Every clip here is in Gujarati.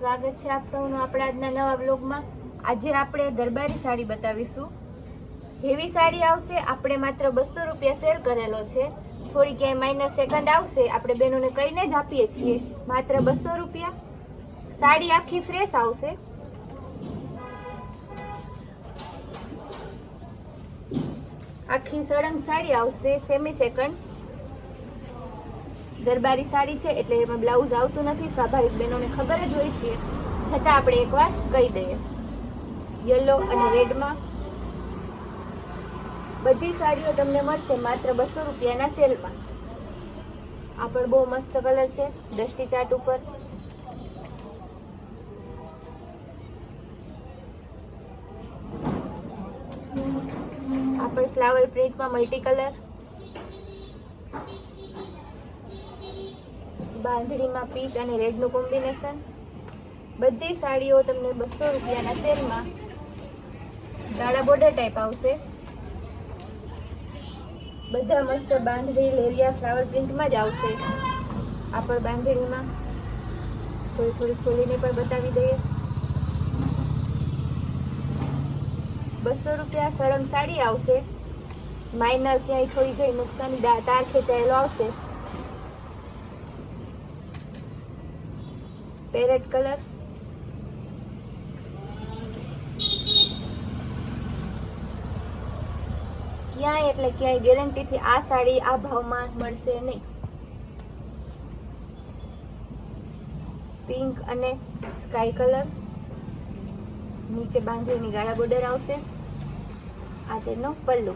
સ્વાગત છે આપ સૌનું આપણા આજના નવા વ્લોગમાં। આજે આપણે દરબારી સાડી બતાવીશું। હેવી સાડી આવશે, આપણે માત્ર 200 રૂપિયા સેલ કરેલો છે। થોડી ક્યાંય માઇનર સેકન્ડ આવશે, આપણે બેનોને કહીને જ આપીએ છીએ। માત્ર 200 રૂપિયા। સાડી આખી ફ્રેશ આવશે। આખી સળંગ સાડી આવશે, સેમી સેકન્ડ। દરબારી સાડી છે એટલે એમાં બ્લાઉઝ આવતું નથી, સ્વાભાવિક બેનોને ખબર જ હોય છે, છતાં આપણે એકવાર કહી દઈએ। યલો અને રેડમાં બધી સાડીઓ તમને મળશે માત્ર 200 રૂપિયાના સેલમાં। આ પણ બહુ મસ્ત કલર છે, ડસ્ટી ચાર્ટ ઉપર। આ પણ ફ્લાવર પ્રિન્ટમાં મલ્ટી કલર, બાંધણીમાં પીચ અને રેડનું કોમ્બિનેશન। બધી સાડીઓ તમને 200 રૂપિયાના સેલમાં ગાળા બોર્ડર ટાઈપ આવશે। બધા મસ્ત બાંધણી લેરિયા ફ્લાવર પ્રિન્ટમાં જ આવશે। આ પણ બાંધણીમાં થોડી ખોલીને પણ બતાવી દઈએ। 200 રૂપિયા સળંગ સાડી આવશે। માઇનર ક્યાંય થોડી ઘણી નુકસાની તાર ખેંચાયેલો આવશે। પેરેટ કલર, ક્યાંય એટલે ક્યાંય ગેરંટીથી આ સાડી આ ભાવમાં મળશે નહીં। પિંક અને સ્કાય કલર, નીચે બાંધણીની ગાળા બોર્ડર આવશે। આ તેનો પલ્લુ।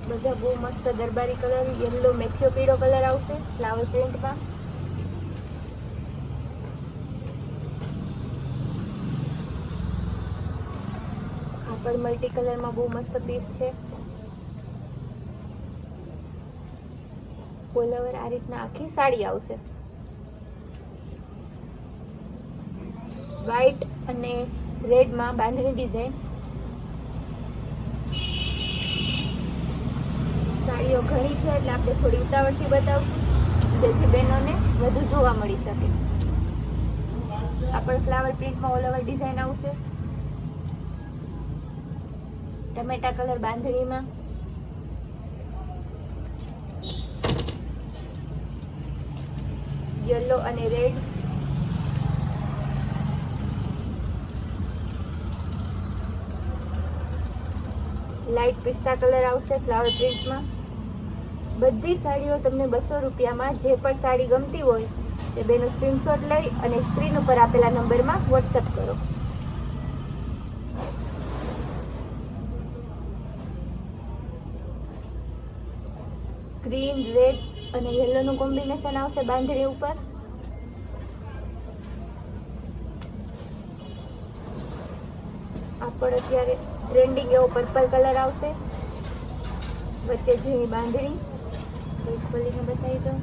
બધા બહુ મસ્ત દરબારી કલર, યલો મેથિયો પીળો કલર આવશે ફ્લાવર પ્રિન્ટમાં। આ પણ મલ્ટી કલરમાં બહુ મસ્ત પીસ છે। ઓલ ઓવર આ રીતના આખી સાડી આવશે। વ્હાઈટ અને રેડમાં બાંધણી ડિઝાઇન। સાડીઓ ઘણી છે એટલે આપણે થોડી ઉતાવળથી બતાવશું, જેથી બહેનોને વધુ જોવા મળી શકે। આ પણ ફ્લાવર પ્રિન્ટમાં ઓલ ઓવર ડિઝાઇન આવશે। ટમેટા કલર બાંધણીમાં, યલો અને રેડ, લાઇટ પિસ્તા કલર આવશે ફ્લાવર પ્રિન્ટમાં। બધી સાડીઓ તમને 200 રૂપિયામાં। જે પણ સાડી ગમતી હોય તે બેનો સ્ક્રીનશોટ લઈ અને સ્ક્રીન ઉપર આપેલા નંબરમાં વોટ્સએપ કરો। ગ્રીન, રેડ અને યલોનું કોમ્બિનેશન આવશે બાંધણી ઉપર। આ પણ અત્યારે ટ્રેન્ડિંગ એવો પર્પલ કલર આવશે, વચ્ચે ઝીણી બાંધણી, ખોલીને બતાવી દઉં।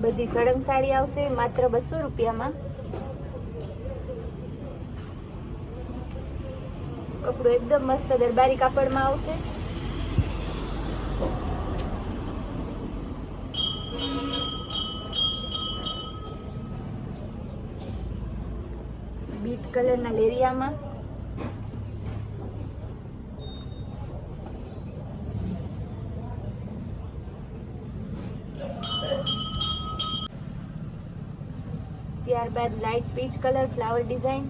બધી સળંગ સાડી આવશે માત્ર 200 રૂપિયામાં। કપડું એકદમ મસ્ત દરબારી કાપડમાં આવશે। બીટ કલરના લેરિયામાં, ત્યારબાદ light peach colour flower design.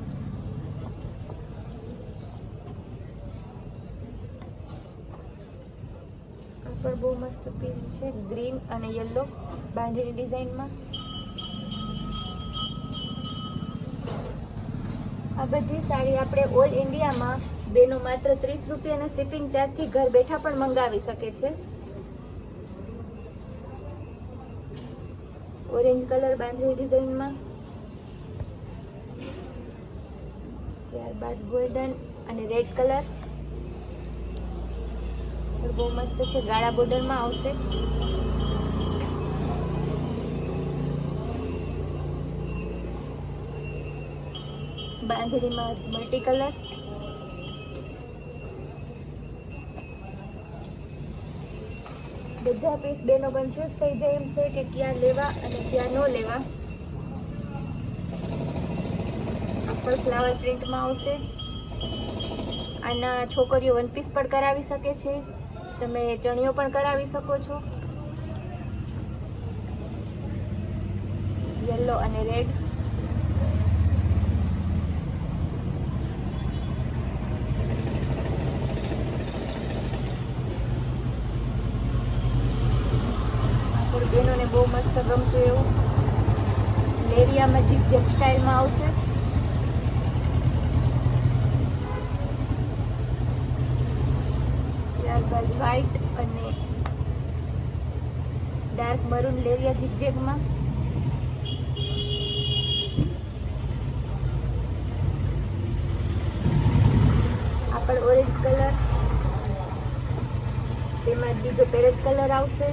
આ પણ બહુ મસ્ત પીસ છે, ગ્રીન અને યલો બાંધણી ડિઝાઇનમાં। આ બધી સાડી આપણે ઓલ ઇન્ડિયામાં બેનો માત્ર 30 રૂપિયાના શિપિંગ ચાર્જથી ઘર બેઠા પણ મંગાવી શકે છે। ઓરેન્જ કલર બાંધણી ડિઝાઇનમાં, ત્યારબાદ ગોલ્ડન અને રેડ કલર, બહુ મસ્ત છે, ગાળા બોર્ડરમાં આવશે। બાંધણીમાં મલ્ટી કલર, બધા પીસ બેનો કન્ફ્યુઝ થઈ જાય એમ છે કે ક્યાં લેવા અને ક્યાં ન લેવા. આ પણ ફ્લાવર પ્રિન્ટમાં આવશે. આના છોકરીઓ વન પીસ પણ કરાવી શકે છે, તમે ચણિયો પણ કરાવી શકો છો. યલો અને રેડ. બેનોને બહુ મસ્ત ગમતું એવું લેરિયામાં જીગ સ્ટાઇલમાં આવશે. ત્યારબાદ વ્હાઈટ અને ડાર્ક મરૂન લેરિયા ઝિગઝેગમાં. આ પણ ઓરેન્જ કલર, તેમાં બીજો પેરેટ કલર આવશે.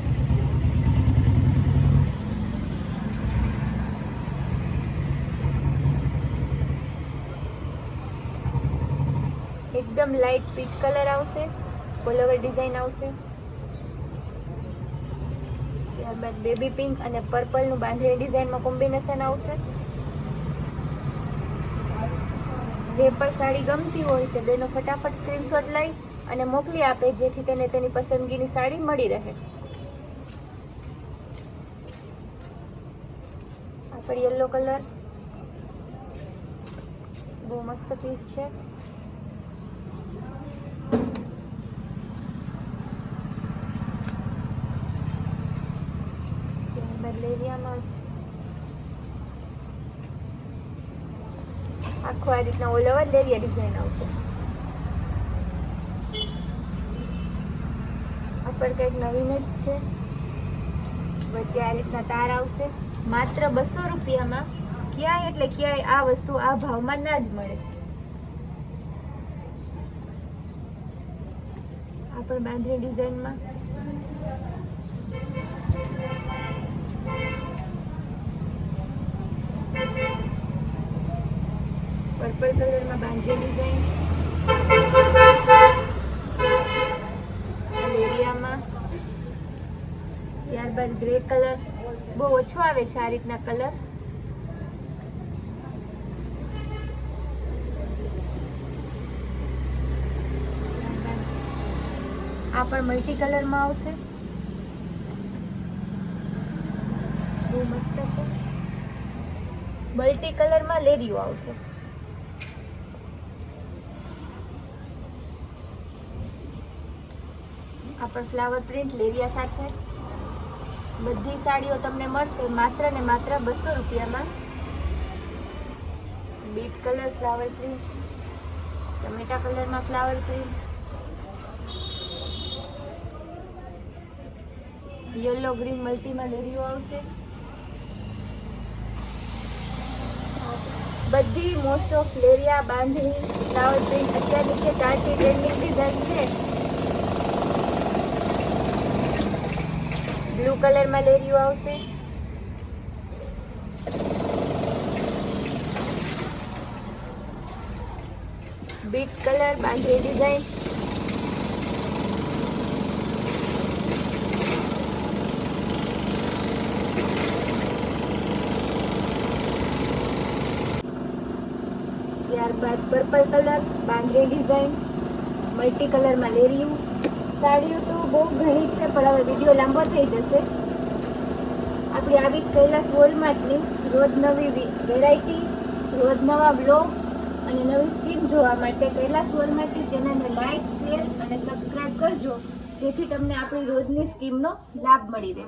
એકદમ લાઇટ પીચ કલર આવશે, ઓલ ઓવર ડિઝાઇન આવશે. ત્યારબાદ બેબી પિંક અને પર્પલનું બાંધણી ડિઝાઇનમાં કોમ્બિનેશન આવશે. જે પણ સાડી ગમતી હોય તે બેનો ફટાફટ સ્ક્રીનશોટ લઈ અને મોકલી આપે, જેથી તેને તેની પસંદગીની સાડી મળી રહે. આ પણ યલો કલર, બહુ મસ્ત પીસ છે. લેરિયામાં આખો આ રીતના ઓલ ઓવર લેરિયા ડિઝાઇન આવશે. આ પણ કંઈક નવીન જ છે. વચ્ચે આ રીતના તાર આવશે. માત્ર 200 રૂપિયામાં ક્યાંય એટલે ક્યાંય આ વસ્તુ આ ભાવમાં ના જ મળે. આ પણ બાંધણી ડિઝાઇનમાં. પર્પલ કલરમાં બાંધણી ડિઝાઇન લેરિયામાં. ત્યારબાદ ગ્રે કલર, બહુ ઓછો આવે છે આ રીતના કલર. આ પણ મલ્ટી કલરમાં આવશે, બહુ મસ્ત છે. મલ્ટી કલરમાં લેરિયો આવશે. આ પણ ફ્લાવર પ્રિન્ટ લેરિયા સાથે. બધી સાડીઓ તમને મળશે માત્ર ને માત્ર 200 રૂપિયામાં. બીટ કલર ફ્લાવર પ્રિન્ટ, ટમેટા કલરમાં ફ્લાવર પ્રિન્ટ, યલો ગ્રીન મલ્ટીમાં લેરિયો આવશે. બધી મોસ્ટ ઓફ લેરિયા, બાંધણી, ફ્લાવર પ્રિન્ટ અત્યારની જે ચાલતી ટ્રેન્ડિંગ ડિઝાઇન છે. બ્લુ કલરમાં લેરિયો આવશે. બીટ કલર બાંધણી ડિઝાઇન. ત્યારબાદ પર્પલ કલર બાંધણી ડિઝાઇન, મલ્ટી કલરમાં લેરિયું. સાડીઓ તો બહુ ઘણી છે, પણ હવે વિડીયો લાંબો થઈ જશે. આપણી આવી જ કૈલાસ વોલમાર્ટની રોજ નવી વેરાયટી, રોજ નવા બ્લોગ અને નવી સ્કીમ જોવા માટે કૈલાસ વોલમાર્ટની ચેનલને લાઈક, શેર અને સબસ્ક્રાઇબ કરજો, જેથી તમને આપણી રોજની સ્કીમનો લાભ મળી રહે.